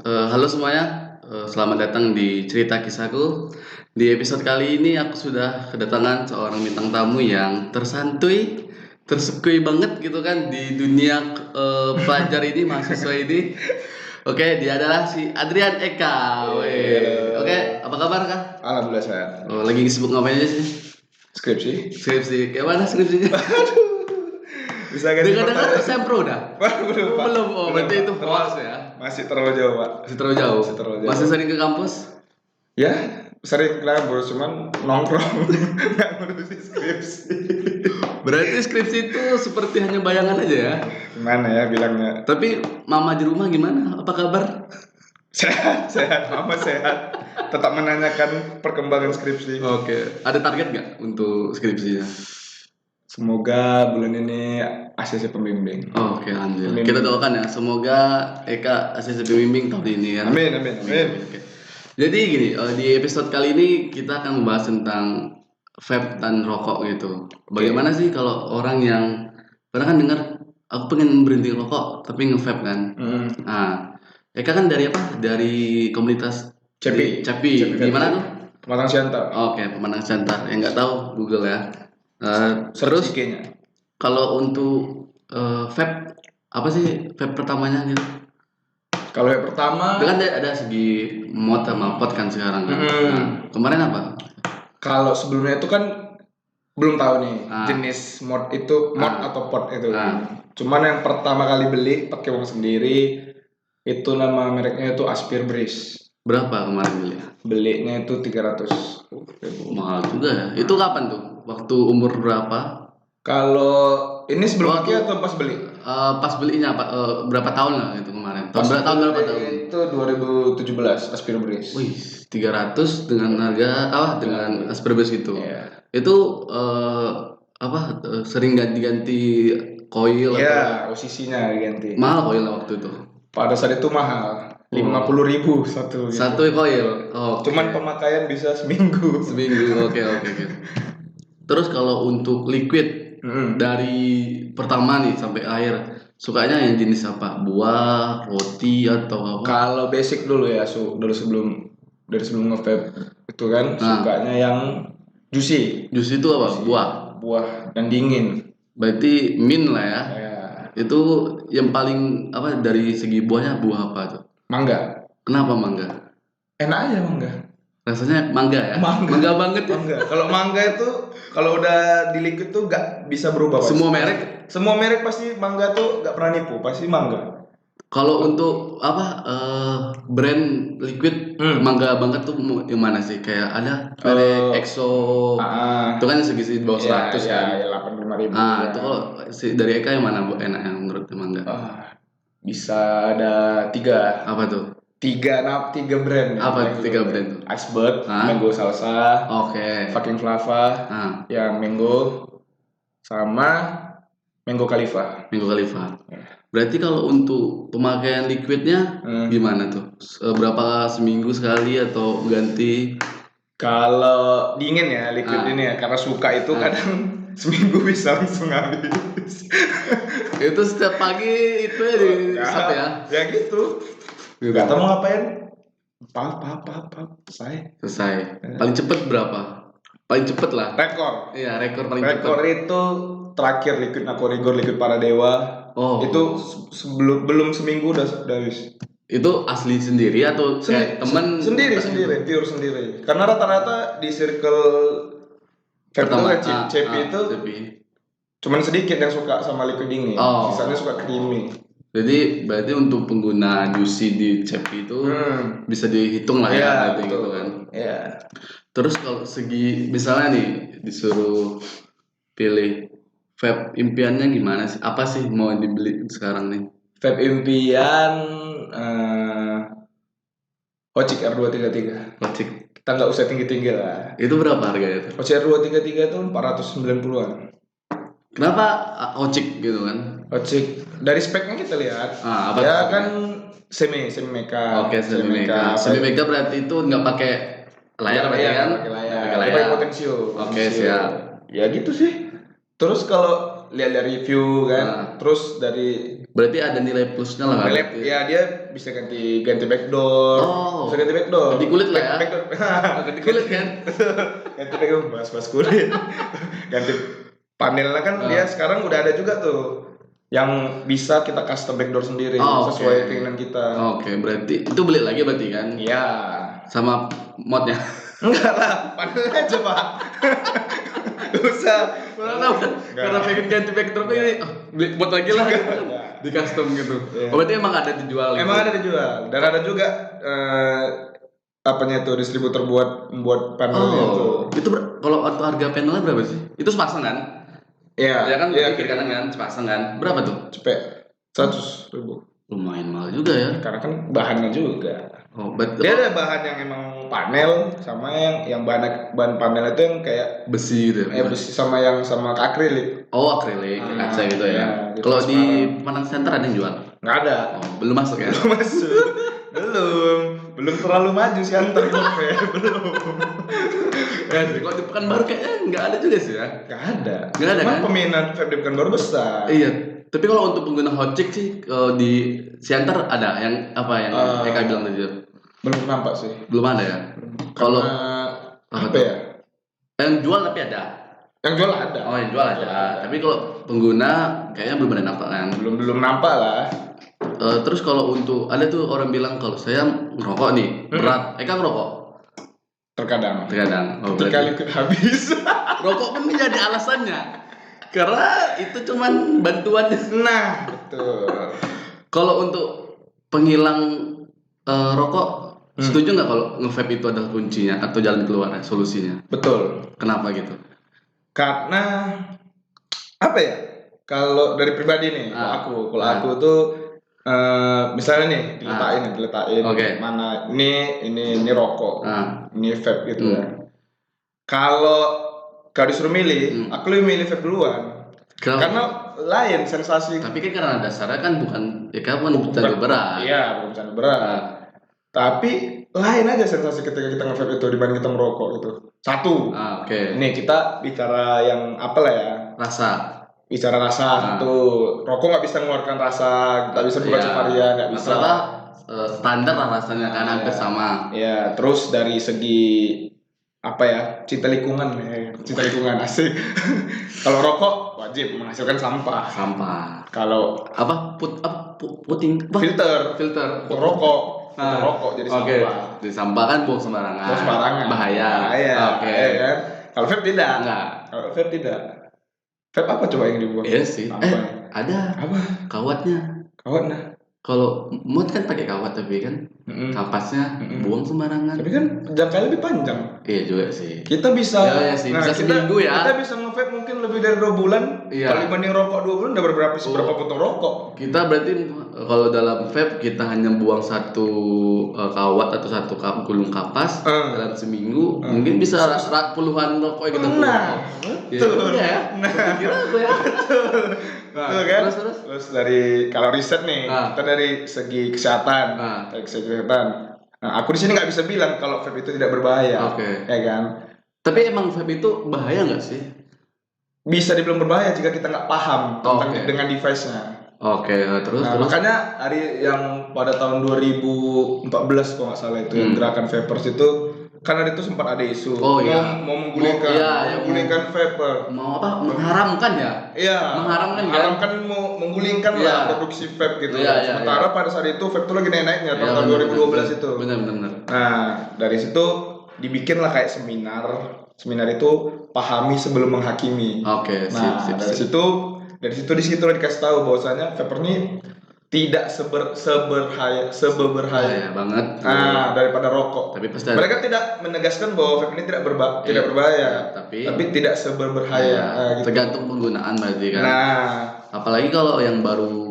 Halo semuanya, selamat datang di Cerita Kisahku. Di episode kali ini aku sudah kedatangan seorang bintang tamu yang tersantuy, tersekui banget gitu kan di dunia pelajar ini, mahasiswa ini. Oke, dia adalah si Adrian Eka. Weh. Halo. Oke, apa kabar kak? Alhamdulillah sehat. Oh, lagi sibuk ngapain aja sih? Skripsi. Skripsi, kayak mana skripsinya? Bisa ganti Dengar-dengar pertanyaan? sempro udah? Belum, Pak. Belum, oh berarti Pak. itu hoax ya? Masih terlalu jauh, Pak. Masih terlalu jauh? Masih terlalu jauh. Masih sering ke kampus? Ya, sering kelabur, cuman nongkrong. Nggak ngurusin skripsi. Berarti skripsi itu seperti hanya bayangan aja ya? Gimana ya bilangnya? Tapi mama di rumah gimana? Apa kabar? Sehat. Mama sehat. Tetap menanyakan perkembangan skripsi. Oke, ada target nggak untuk skripsinya? Semoga bulan ini ACC pembimbing. Oke, alhamdulillah. Amin. Kita doakan ya, semoga Eka ACC pembimbing tahun ini ya. Amin. Oke. Jadi gini, di episode kali ini kita akan membahas tentang vape dan rokok gitu. Bagaimana sih kalau orang yang pernah kan dengar aku pengen berhenti rokok tapi nge-vape kan? Nah, Eka kan dari apa? Dari komunitas Cepi. Cepi. Di mana tuh? Pematang Siantar. Oke, Pematang Siantar. Yang nggak tahu Google ya. Terus Terus kalau untuk vape apa sih vape pertamanya gitu? kalau yang pertama, Itu kan ada segi mod sama pot kan sekarang kan. Nah, kemarin apa? kalau sebelumnya itu kan belum tahu nih Ah. jenis mod itu mod Ah. atau pot itu. Ah. Cuman yang pertama kali beli pakai uang sendiri itu nama mereknya itu Aspir Breeze. Berapa kemarin beli? Belinya itu 300.000. Mahal juga ya. Itu kapan tuh? Waktu umur berapa? Kalau ini sebelum Waktu- pakai atau pas beli? Pas belinya berapa tahun lah itu kemarin? Tahun berapa tahun? Itu 2017 Aspir Breeze. Wih, 300 dengan harga dengan Asperbes gitu. Iya. Itu sering ganti-ganti koil Iya, OCC-nya diganti. mahal koil waktu itu. Pada saat itu mahal, 50.000 satu. Gitu. Satu koil. Oh, Cuman pemakaian bisa seminggu. seminggu. Oke. Terus kalau untuk liquid dari pertama nih sampai akhir sukanya yang jenis apa? Buah, roti atau apa? Kalau basic dulu ya, dari sebelum nge-vape itu kan sukanya yang juicy, Jus itu apa? buah dan dingin. Berarti mint lah ya. Ya, Itu yang paling apa dari segi buahnya buah apa tuh? mangga. Kenapa mangga? Enak aja mangga. Rasanya mangga ya? Mangga. Banget ya? Mangga. Kalau mangga itu kalau udah di liquid tuh gak bisa berubah. Pak. Semua merek pasti mangga tuh gak pernah nipu, pasti mangga. kalau untuk apa brand liquid mangga banget tuh yang mana sih? Kayak ada merek EXO. Itu kan segisi di bawah 100 kan. Ya 85.000. Itu kalau dari Eka yang mana Bu enak yang menurut mangga? Bisa ada 3. Apa tuh? 3 brand. Apa itu 3 brand tuh? Iceberg, Mango Salsa, Oke. Fucking Flava, yang Mango sama Mango Khalifa. Mango Khalifa. Berarti kalau untuk pemakaian liquidnya gimana tuh? Berapa seminggu sekali atau ganti? Kalau dingin ya liquid ini ya, karena suka itu kadang seminggu bisa langsung habis. Itu setiap pagi itu ya di sap ya? Ya gitu. Gak tau mau ngapain. Pap, selesai. Paling cepet berapa? Paling cepet lah. Rekor. Iya, rekor paling cepet. Rekor itu terakhir liquid Nakorigor, liquid Paradewa. Itu belum seminggu udah habis. Itu asli sendiri atau teman? Sendiri, pure sendiri. Karena rata-rata di circle pertama CP itu cuman sedikit yang suka sama liquid dingin. Sisanya suka creamy. Jadi berarti untuk pengguna juicy di CP itu bisa dihitung lah ya berarti gitu kan. Iya. Terus kalau segi misalnya nih disuruh pilih vape impiannya gimana sih? Apa sih mau dibeli sekarang nih? Vape impian Ocik R233. Ocik. Kita nggak usah tinggi-tinggi lah. Itu berapa harganya tuh? Ocik R233 itu 490-an. Kenapa Ocik gitu kan? Ocik dari speknya kita lihat. Apa ya kan semi meka. Oke, semi meka. Semi meka berarti itu nggak pakai layar berarti kan? Pakai layar. Potensio. Oke, siap. Ya gitu sih. Terus kalau lihat dari review kan, terus dari Berarti ada nilai plusnya lah kan? Relap, ya dia bisa ganti backdoor, Oh. bisa ganti backdoor. Ganti kulit lah ya. Backdoor. Ganti kulit kan? Ganti backdoor, bahas kulit. Ganti panelnya kan dia sekarang udah ada juga tuh yang bisa kita custom backdoor sendiri sesuai keinginan kita. Oke, berarti itu beli lagi berarti kan? Iya. Sama modnya? Enggak lah, panel aja pak. Gak usah. Karena pengen ganti backdrop ini, beli mod lagi lah. Di custom gitu. Oh, berarti emang ada dijual? Emang ada dijual dan ada juga apanya itu distributor buat panelnya itu kalau waktu harga panelnya berapa sih? Itu sepasang kan? Iya. Ya kan kiri kanan kan sepasang kan? Berapa tuh? Cepet 100.000. Lumayan mahal juga ya. Karena kan bahannya juga. Oh, dia ada bahan yang emang panel sama yang bahan panel itu yang kayak besi gitu. Besi sama akrilik. Oh, akrilik, kaca gitu ya. Gitu. Kalau di Panang Center ada yang jual? Nggak ada. Oh, belum masuk ya? Belum masuk. belum terlalu maju sih antar ya. Belum. Ya sih, kalau di Pekanbaru kayaknya nggak ada juga sih ya? Nggak ada. Nggak ada kan? Peminat vape di Pekanbaru besar. Iya. Tapi kalau untuk pengguna Hotchick sih di Siantar ada yang apa yang Eka bilang tadi? Belum nampak sih. Belum ada ya? Kalau apa ya? Yang jual tapi ada. Yang jual ada. Oh, yang jual ada. Tapi kalau pengguna kayaknya belum ada nampak kan? Belum nampak lah. Terus kalau untuk ada tuh orang bilang kalau saya ngerokok nih berat, Eka ngerokok? Terkadang. Oh, ketika liquid habis. Rokok pun menjadi alasannya. Karena itu cuman bantuan. Nah, betul. Kalau untuk penghilang rokok, setuju nggak kalau nge-vape itu adalah kuncinya atau jalan keluarnya, solusinya? Betul. Kenapa gitu? Karena apa ya? Kalau dari pribadi nih, kalau aku tuh misalnya nih diletakin mana ini rokok, ini vape gitu ya. Kalau disuruh milih, aku lebih milih vape duluan. Karena lain sensasi. Tapi kan karena dasarnya kan bukan candu berat. Iya, bukan candu berat. Tapi lain aja sensasi ketika kita nge-vape itu dibanding kita merokok gitu. Satu. Nih kita bicara yang apa lah ya? Bicara rasa satu. Rokok nggak bisa mengeluarkan rasa, nggak bisa buka varian, nggak bisa. Standar lah rasanya kan hampir sama. Iya. Terus dari segi apa ya, cinta lingkungan asik. Kalau rokok wajib menghasilkan sampah. Kalau puting filter rokok jadi sampah. Di sampah kan buang sembarangan. Bahaya. Kan? Kalau vape tidak. Kalau vape tidak. Vape apa coba yang dibuang? Iya sih. Ada. Apa? Kawatnya. Kalau mod kan pakai kawat tapi kan kapasnya buang sembarangan. Tapi kan jangkanya lebih panjang. Iya juga sih. Kita bisa. Bisa seminggu ya. Kita bisa nge-vape mungkin lebih dari 2 bulan. Iya. Kalau dibanding rokok 2 bulan udah berapa potong rokok. Kita berarti kalau dalam vape kita hanya buang satu kawat atau satu gulung kapas dalam seminggu mungkin bisa puluhan rokok gitu. Nah, betul ya. Kira aku ya. Betul kan? Terus dari kalau riset nih, kita dari segi kesehatan, Nah, aku di sini nggak bisa bilang kalau vape itu tidak berbahaya, ya kan? Tapi emang vape itu bahaya nggak sih? Bisa dibilang berbahaya jika kita nggak paham dengan device-nya. Terus. Makanya hari yang pada tahun 2014 kalau nggak salah itu yang gerakan vapers itu kan itu sempat ada isu mau menggulingkan vapor, mengharamkan ya? Iya, mengharamkan mau menggulingkan lah produksi vape gitu. Sementara pada saat itu vape itu lagi naik-naiknya tahun 2012 itu. Benar. Nah, dari situ dibikinlah kayak seminar itu pahami sebelum menghakimi. Dari situ dikasih tahu bahwasanya vape ini tidak seberbahaya banget. Daripada rokok. Tapi mereka tidak menegaskan bahwa vape ini tidak berbahaya, tapi tidak seberbahaya. Tergantung penggunaan berarti kan. Apalagi kalau yang baru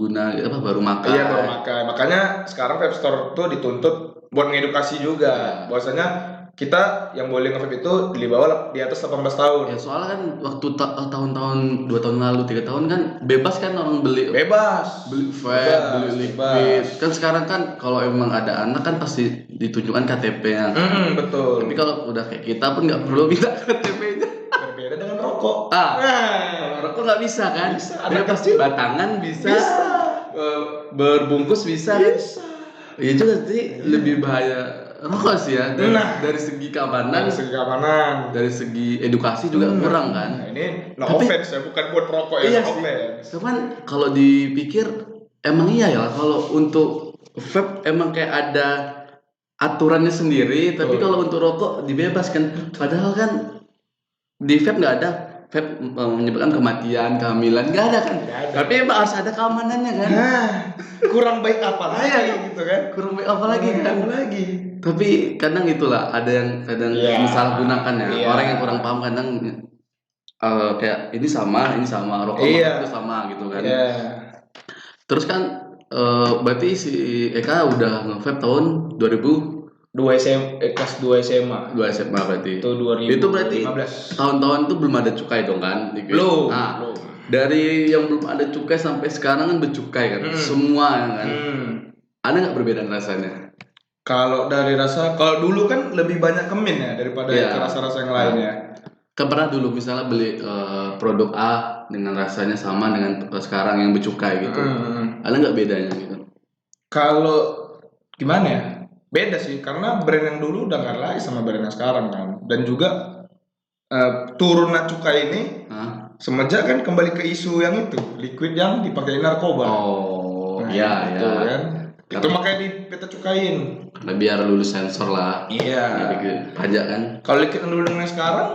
guna baru makai. Iya, baru makai. Makanya sekarang vape store tuh dituntut buat mengedukasi juga bahwasanya kita yang boleh nge-vape itu di bawah di atas 18 tahun. Ya soalnya kan waktu tahun-tahun 2 tahun lalu 3 tahun kan bebas kan orang beli vape, beli liquid. Kan sekarang kan kalau emang ada anak kan pasti ditunjukkan KTP-nya. Betul. Tapi kalau udah kayak kita pun nggak perlu minta KTP-nya. Berbeda dengan rokok. Rokok nggak bisa kan? Dia pasti batangan bisa. berbungkus bisa kan? Iya juga sih, lebih bahaya rokok sih ya dari segi keamanan, dari segi edukasi juga kurang kan. Nah, ini no Tapi- offense ya, bukan buat rokok ya, Iya no sih. offense. Cuman kalau dipikir emang iya ya, kalau untuk vape emang kayak ada aturannya sendiri, tapi kalau untuk rokok dibebaskan. Padahal kan di vape nggak ada vape menyebabkan kematian, kehamilan, nggak ada kan. Nggak ada. Tapi emang harus ada keamanannya kan. Nah, kurang baik apa lagi gitu kan? Kurang baik apa lagi kan? Apa lagi? Tapi kadang itulah ada yang kadang Iya. disalahgunakan ya. Iya. Orang yang kurang paham kadang kayak ini sama rokok Iya. itu sama gitu kan. Iya. Terus kan berarti si Eka udah nge-vape tahun 2002 Kelas 2 SMA. SMA berarti. Itu 2015. Itu berarti tahun-tahun tuh belum ada cukai dong kan? Belum. Nah, Belum. dari yang belum ada cukai sampai sekarang kan bercukai kan. Semua kan. Ada nggak perbedaan rasanya? Kalau dari rasa, kalau dulu kan lebih banyak kemin ya daripada Iya. ke rasa-rasa yang lainnya. Kan pernah dulu misalnya beli produk A dengan rasanya sama dengan sekarang yang bercukai gitu. Ada nggak bedanya gitu? Kalau gimana ya? Beda sih, karena brand yang dulu udah nggak lagi sama brand yang sekarang kan. Dan juga turun cukai ini semenjak kan kembali ke isu yang itu, liquid yang dipakai narkoba. Oh, Nah, iya itu ya. kan. Itu makanya kita cukain. Karena biar lulus sensor lah. Iya. Jadi pajak kan. Kalau liquid yang dulu dengan yang sekarang,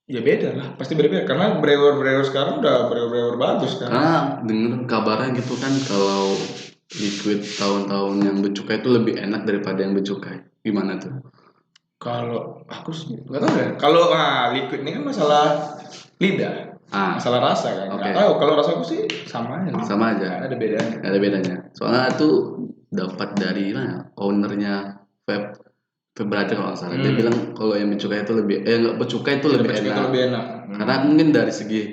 ya beda lah, pasti beda-beda. Karena brewer sekarang udah brewer bagus kan. Karena denger kabarnya gitu kan kalau liquid tahun-tahun yang bercukai itu lebih enak daripada yang bercukai. Gimana tuh? Kalau aku sih nggak tahu ya. Kalau liquid ini kan masalah lidah, masalah rasa kan. Nggak tahu. Kalau rasa aku sih sama aja. Sama aja. Nggak ada bedanya. Nggak ada bedanya. Soalnya itu dapat dari mana? Ownernya vape Brother kalau nggak salah. Dia bilang kalau yang bercukai itu lebih nggak bercukai itu lebih enak. Karena mungkin dari segi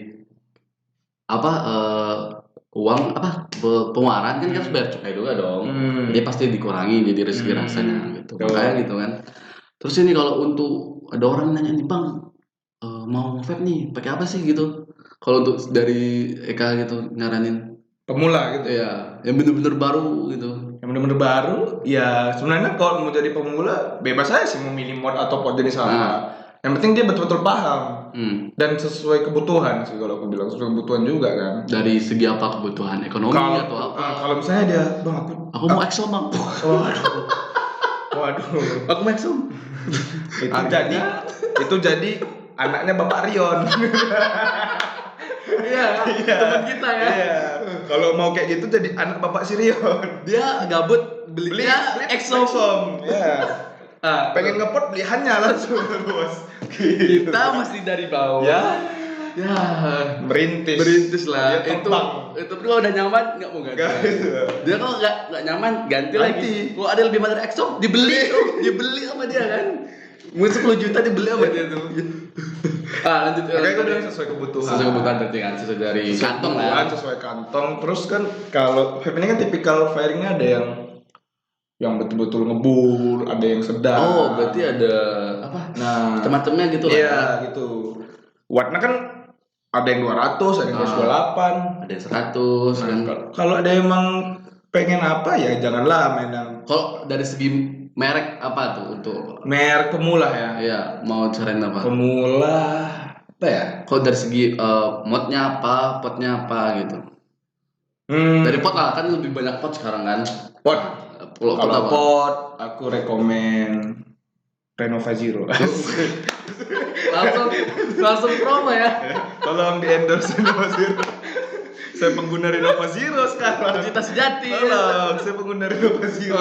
apa uang pengeluaran kan harus bayar cukai juga dong. Dia pasti dikurangi jadi rezeki rasanya gitu. Makanya gitu kan. Terus ini kalau untuk ada orang nanya nih bang mau vape nih pakai apa sih gitu? Kalau untuk dari Eka gitu nyaranin pemula gitu ya, yang bener-bener baru gitu. Yang bener-bener baru, ya sebenarnya kalau mau jadi pemula bebas aja sih mau milih mod atau pot jenis apa. Yang penting dia betul-betul paham dan sesuai kebutuhan sih kalau aku bilang sesuai kebutuhan juga kan. Dari segi apa kebutuhan ekonomi atau apa? Kalau misalnya dia, bang aku mau Exo bang. Waduh. Aku mau Exo. Itu jadi anaknya Bapak Rion. Iya, teman kita ya. Iya. Kalau mau kayak gitu jadi anak Bapak Sirion. Dia gabut belinya Exo. Iya. Pengen ngepot beli hanya langsung bos. Kita masih dari bawah. Ya, merintis lah. Itu kalau udah nyaman nggak mau ganti. Dia kalau nggak nyaman ganti lagi. Kalau ada lebih mahal dari Exo dibeli sama dia kan. Mungkin 10 juta dibeli sama dia tuh. Lanjut. Makanya itu bilang sesuai kebutuhan. Sesuai kebutuhan berarti kan, sesuai dari kantong lah. Sesuai kantong. Terus kan kalau vape ini kan tipikal firingnya ada yang betul-betul ngebul, ada yang sedang. Oh, berarti ada apa? Nah, macam-macamnya gitu lah. Iya, gitu. Wattnya kan ada yang 200, ada yang 228, ada yang 100 kan. Kalau ada emang pengen apa ya janganlah main yang. Kalau dari segi merek apa tuh untuk merek pemula ya? Iya, mau cariin apa? Pemula apa ya? Kalau dari segi modnya apa, potnya apa gitu. Dari pot lah, kan lebih banyak pot sekarang kan. Pot. Kalau pot, aku rekomen Renova Zero. langsung promo ya. Tolong di endorse Renova Zero. Saya pengguna Renova Zero sekarang. Cinta sejati. Tolong, saya pengguna Renova Zero.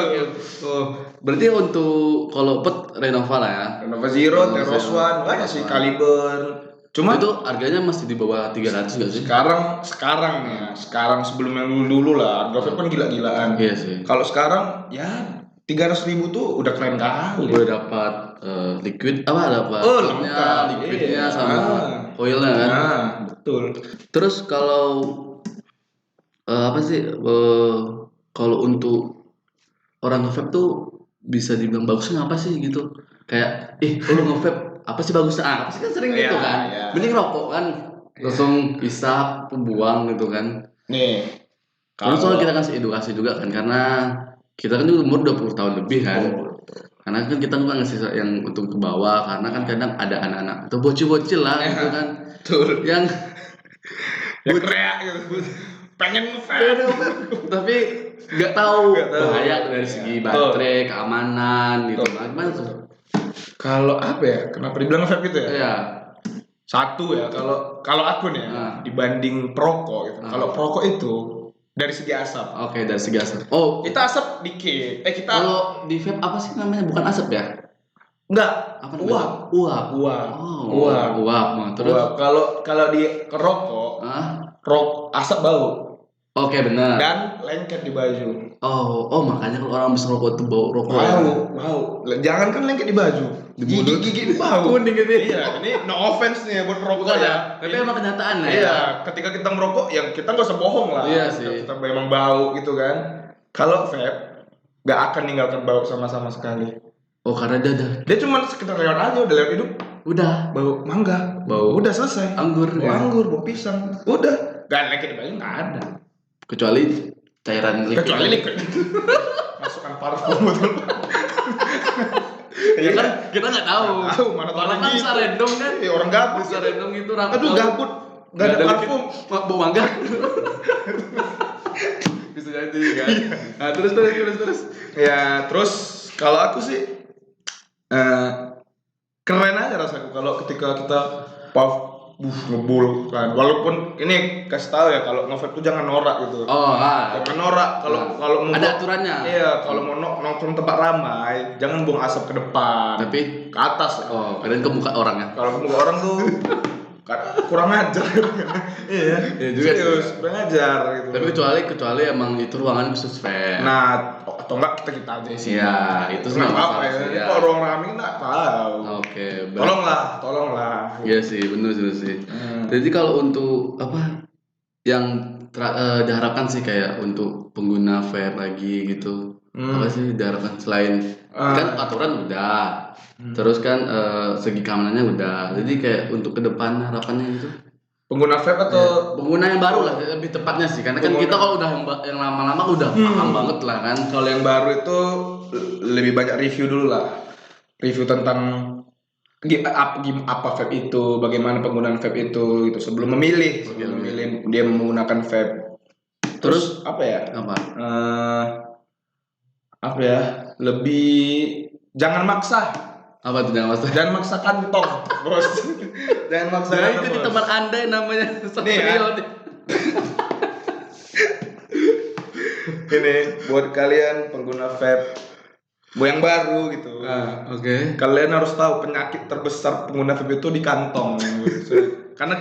Berarti untuk kalau pot Renova lah ya. Renova Zero, Teros One, banyak sih Kaliber. Cuma itu harganya masih di bawah 300 gak sih? Sekarang nih ya. Sekarang sebelum yang dulu lah, harga vape kan gila-gilaan. Iya sih. Kalau sekarang ya 300.000 tuh udah keren kali. Gue dapat liquid dapat lengkap liquidnya sama oilnya kan. Betul. Terus kalau apa sih kalau untuk orang nge-vape tuh bisa dibilang bagusnya apa sih gitu? Kayak lu nge-vape apa sih bagusnya? Apa sih kan sering gitu kan. Mending rokok kan langsung isap, buang gitu kan. Nih, Kalau soal kita kasih edukasi juga kan, karena kita kan umur 20 tahun lebih kan. Karena kan kita nggak ngasih yang untuk ke bawah, karena kan kadang ada anak-anak atau bocil-bocil lah gitu kan. Betul. Yang teriak gitu. Pengen nge-vape. Tapi nggak tahu bahaya dari segi baterai, keamanan gitu. Gimana tuh? Kalau apa ya? Kenapa dibilang nge-vape gitu ya? Iya. Satu ya, kalau aku nih dibanding perokok gitu. Kalau perokok itu dari segi asap. Oke, dari segi asap. Oh, kita asap dikit. Kita kalau di vape apa sih namanya? Bukan asap ya? Enggak. Apa uap. Oh, uap. Terus kalau di kerokok, asap bau. Oke, benar. Dan lengket di baju. Oh, makanya kalau orang habis rokok itu bau rokok. Bau. Jangan kan lengket di baju. Gigi bau. Kuning gitu. Iya, ini no offense nih buat perokok ya. Tapi emang kenyataan ya. Iya, ketika kita merokok yang kita nggak usah bohong lah. Iya sih. Kita memang bau gitu kan. Kalau vape nggak akan ninggalkan bau sama sekali. Oh, karena dia cuma sekedar lewat aja, udah lewat hidup. Udah, bau mangga. Udah selesai. Anggur, bau pisang. Udah. Gak lengket di baju nggak ada. Kecuali cairan liquid. Masukkan parfum betul. Ya kan kita nggak tahu. Mana orang kan bisa random kan. Orang gabut. Bisa random gitu. Aduh gabut. Gak ada parfum. Bau mangga. Bisa jadi kan. Nah, terus. Ya, terus kalau aku sih keren aja rasaku kalau ketika kita puff ngebul kan, walaupun ini kasih tahu ya kalau nge-vape tuh jangan norak gitu. Jangan norak kalau mau ada aturannya. Iya, kalau mau nongkrong tempat ramai jangan buang asap ke depan, tapi ke atas. Kadang ke muka orang ya. Kalau ke muka orang tuh kurang ajar. Iya juga serius, kurang ajar gitu. Tapi kecuali emang itu ruangan khusus vape. Nah, atau enggak kita aja sih. Iya, itu semua apa ya. Kalau ruang ramai enggak tahu. Oke, tolonglah. Iya sih, benar sih. Jadi kalau untuk apa yang diharapkan sih kayak untuk pengguna vape lagi gitu. Apa sih diharapkan selain kan aturan udah. Terus kan segi keamanannya udah. Jadi kayak untuk ke depan harapannya gitu. Pengguna vape atau pengguna yang baru lah lebih tepatnya sih, karena kan kita kalau udah yang lama-lama udah paham banget lah kan. Kalau yang baru itu lebih banyak review dulu lah, review tentang apa vape itu, bagaimana penggunaan vape itu gitu sebelum memilih dia menggunakan vape. Terus apa ya? Apa ya? Lebih jangan maksa. Apa tuh jangan maksa kantong, bos. Jangan maksa kantong. Itu di teman Anda yang namanya Satrio. Ini buat kalian pengguna vape yang baru gitu. Oke. Kalian harus tahu penyakit terbesar pengguna vape itu di kantong. Karena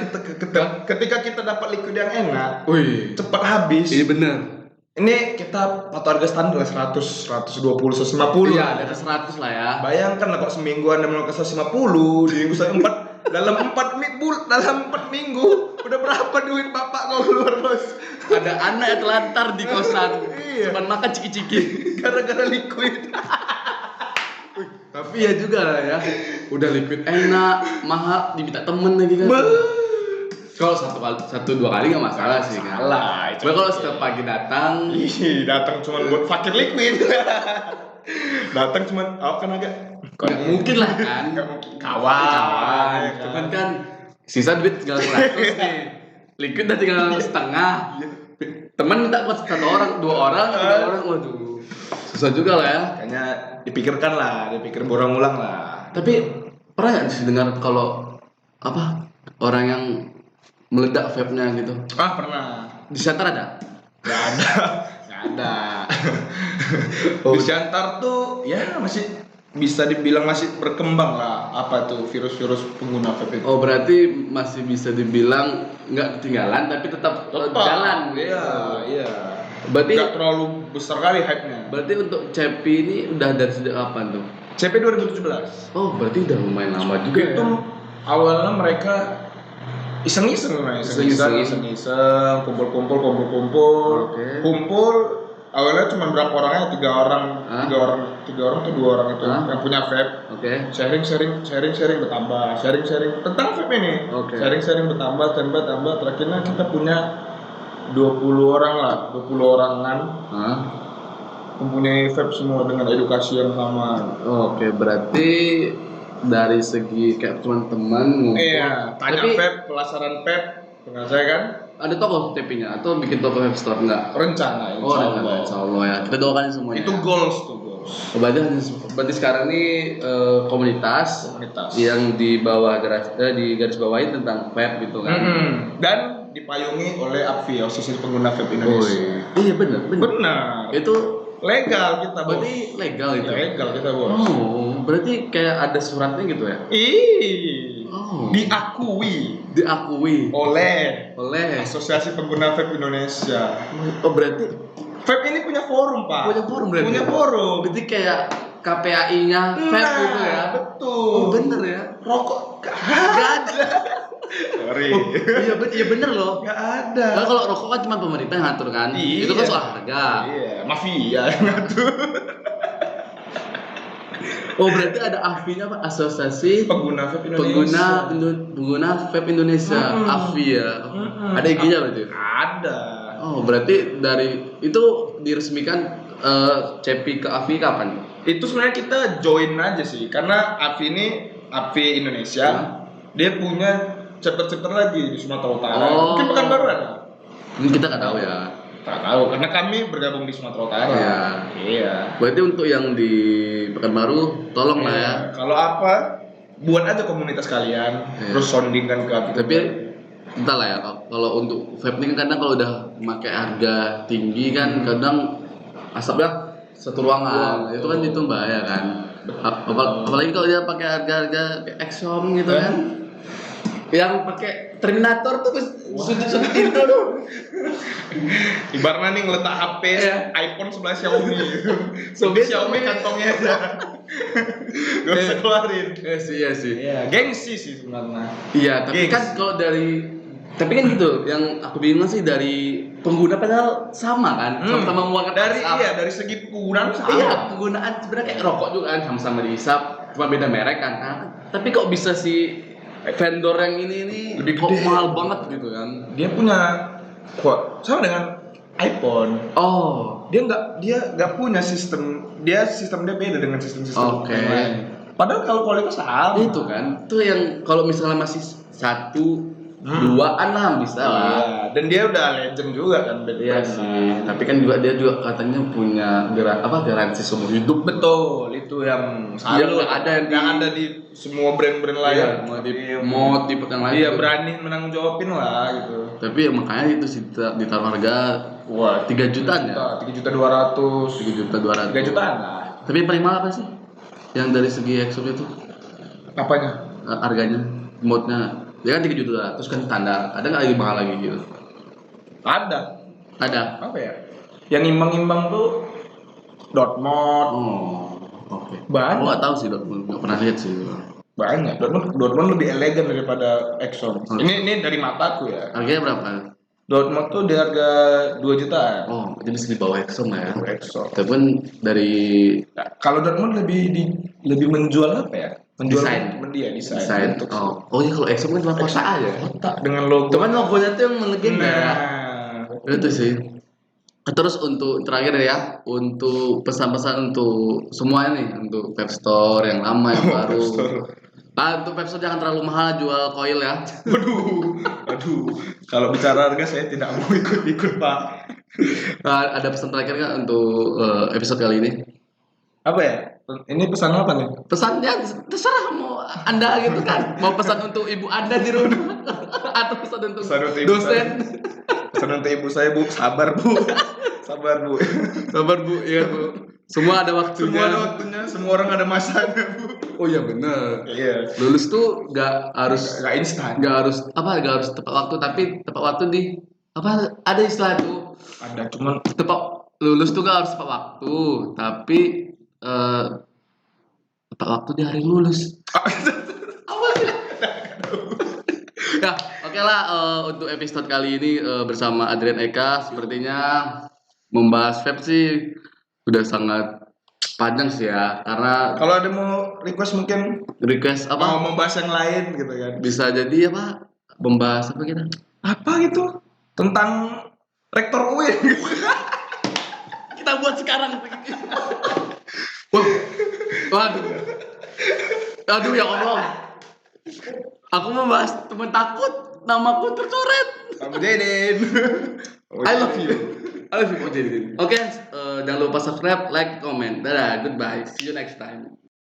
ketika kita dapat liquid yang enak, cepat habis. Iya benar. Ini kita patok harga standar 100, 120, 150. Iya, ada 100 lah ya. Bayangkan lah kok seminggu Anda melakukan 150, di minggu saya 4 dalam 4 minggu udah berapa duit bapak kau keluar, bos? Ada anak yang telantar di kosan. Cuman makan ciki-ciki gara-gara liquid. Tapi ya juga lah ya. Udah liquid enak, mahal, diminta temen lagi kan. Kalau 1-2 kali nggak masalah sih kan. Cuma kalau setiap pagi datang cuma buat fakir liquid. Datang cuma kan agak nggak mungkin lah kan. Kawan. Cuman kan sisa duit tinggal 100 nih. Liquid udah tinggal setengah. Temen minta buat 1 orang, 2 orang, 3 orang, waduh. Susah juga lah ya. Kayaknya dipikir berulang-ulang lah. Tapi pernah nggak sih dengar kalau orang yang meledak vape-nya gitu? Pernah. Di Siantar ada? Nggak ada. Di Siantar tuh ya masih bisa dibilang masih berkembang lah. Apa tuh virus-virus pengguna vape itu? Berarti masih bisa dibilang nggak ketinggalan tapi tetap jalan. Iya. Berarti nggak terlalu besar kali hype-nya. Berarti untuk CP ini udah dari sejak kapan tuh? CP 2017. Berarti udah lumayan lama juga. Itu awalnya mereka iseng-iseng, kumpul. Awalnya cuma berapa orangnya? 3 orang atau 2 orang itu yang punya vape. Sharing bertambah. Sharing tentang vape ini. Sharing bertambah. Terakhirnya kita punya 20 orang lah, 20 orangan. Hah? Mempunyai vape semua dengan edukasi yang sama. Oke, berarti dari segi kayak teman-teman ngumpul. Iya, tanya Tapi vape, pelasaran vape, pengajar kan? ada toko TP-nya atau bikin toko vape store enggak? Rencana, Insya Allah ya. Kita doakan semuanya. Itu goals tuh goals. Berarti sekarang ini komunitas yang di bawah di garis bawahi tentang vape gitu kan. Dan dipayungi oleh APVI, Asosiasi Pengguna Vape Indonesia. Iya benar. Itu legal kita, Bos. Berarti legal itu. Legal kita, Bos. Oh, berarti kayak ada suratnya gitu ya? Diakui oleh Asosiasi Pengguna Vape Indonesia. Oh, berarti vape ini punya forum, Pak. Berarti. Punya forum. Berarti kayak KPAI-nya vape gitu ya. Betul. Oh, bener ya. Rokok gak ada. Sorry. Iya bener loh. Gak ada. Nah, kalau rokok kan cuma pemerintah yang ngatur kan. Iya. Itu kan soal harga. Iya, mafia yang ngatur. Oh, berarti ada AFI-nya Pak, Asosiasi Pengguna Vape Indonesia. Pengguna Vape Indonesia, AFI ya. Ada IG-nya berarti? Ada. Oh, berarti dari itu diresmikan CEPI ke AFI kapan? Itu sebenarnya kita join aja sih, karena AFI Indonesia, dia punya chapter lagi di Sumatera Utara. Mungkin Pekanbaru ada. Kita nggak tahu ya. Tak tahu, karena kami bergabung di Sumatera Utara. Iya. Berarti untuk yang di Pekanbaru, tolong lah ya. Kalau apa, buat aja komunitas kalian, terus soundingkan ke AFI. Tapi entah lah ya, kalau untuk vape ini kan kadang kalau udah pakai harga tinggi kan kadang asapnya satu ruangan, itu kan itu bahaya kan. Apalagi kalau dia pakai harga Exxon gitu kan. Yang pakai Terminator tuh sudut pintu tuh. Ibaratnya nih ngeletak HP iPhone sebelah Xiaomi gitu. Xiaomi kantongnya aja. Gak usah keluarin. Iya sih. Iya, gengsi sih sebenarnya. Iya, tapi kan kalau tapi kan gitu, yang aku bingung sih dari pengguna padahal sama kan, sama-sama mengeluarkan asap. Dari segi penggunaan sama. Iya, penggunaan sebenarnya kayak rokok juga kan, sama-sama dihisap, cuma beda merek kan. Tapi kok bisa si vendor yang ini lebih kok gede, mahal banget gitu kan? Dia punya sama dengan iPhone. Oh, dia nggak punya sistem dia beda dengan sistem yang lain. Padahal kalau kualitas sama. Itu kan, itu yang kalau misalnya masih 1-2an lah bisa lah. Iya. Dan dia udah legend juga kan. Iya sih. Tapi kan dia juga katanya punya garansi seumur hidup. Betul, itu yang selalu ada di semua brand-brand lain. Mau tipe yang lain. Iya, berani menanggung jawabin lah gitu. Tapi ya makanya itu sih ditaruh harga 3 jutaan ya. 3.200.000. 3.200.000. 3 jutaan lah. Tapi yang paling mahal apa sih? Yang dari segi Exxon itu? Apanya? Harganya, modnya. Ya kan 3 juta, terus kan standar. Ada nggak lagi mahal lagi gitu? Ada. Apa ya? Yang imbang-imbang tuh Dortmund. Oh, oke. Banyak. Aku nggak tahu sih Dortmund, nggak pernah lihat sih. Banyak. Dortmund lebih elegan daripada Exxon. Ini dari mataku ya. Harganya berapa? Dortmund tuh di harga 2 juta. Oh, jadi bisa di bawah Exxon lah ya. Exxon. Tapi dari kalau Dortmund lebih menjual apa ya? Menjual desain. Oh iya, kalau Exxon kan cuma kotak aja. Kotak dengan logo. Cuman logonya tuh yang melegenda ya. Itu sih. Terus untuk terakhir ya, untuk pesan-pesan untuk semua nih, untuk vape store yang lama yang baru. Untuk vape store jangan terlalu mahal jual koil ya. Aduh. Kalau bicara harga saya tidak mau ikut Pak. Ada pesan terakhir nggak untuk episode kali ini? Apa ya? Ini pesan apa nih? Pesannya terserah mau Anda gitu kan. Mau pesan untuk ibu Anda di rumah atau pesan untuk dosen. Pesan untuk ibu saya, Bu, sabar Bu. Sabar Bu, iya Bu. Semua ada waktunya. Semua orang ada masanya, Bu. Oh iya benar. Iya. Lulus tuh nggak instan. Nggak harus tepat waktu, tapi tepat waktu di ada istilah tuh. Ada, cuman lulus tuh nggak harus tepat waktu, tapi tepat waktu di hari lulus. Apa sih? Ya, oke lah, untuk episode kali ini bersama Adrian Eka sepertinya membahas vape sih udah sangat panjang sih ya, karena kalau ada mau request apa? Mau membahas yang lain gitu kan. Bisa jadi membahas apa kita? Apa gitu? Tentang Rektor UIN. Kita buat sekarang. Wah, waduh, aduh ya Allah. Aku mau bahas teman takut, namaku tercoret. Kamu Jaden. I love you. I love you, Pak Jadin. Oke, jangan lupa subscribe, like, comment. Dadah, goodbye. See you next time.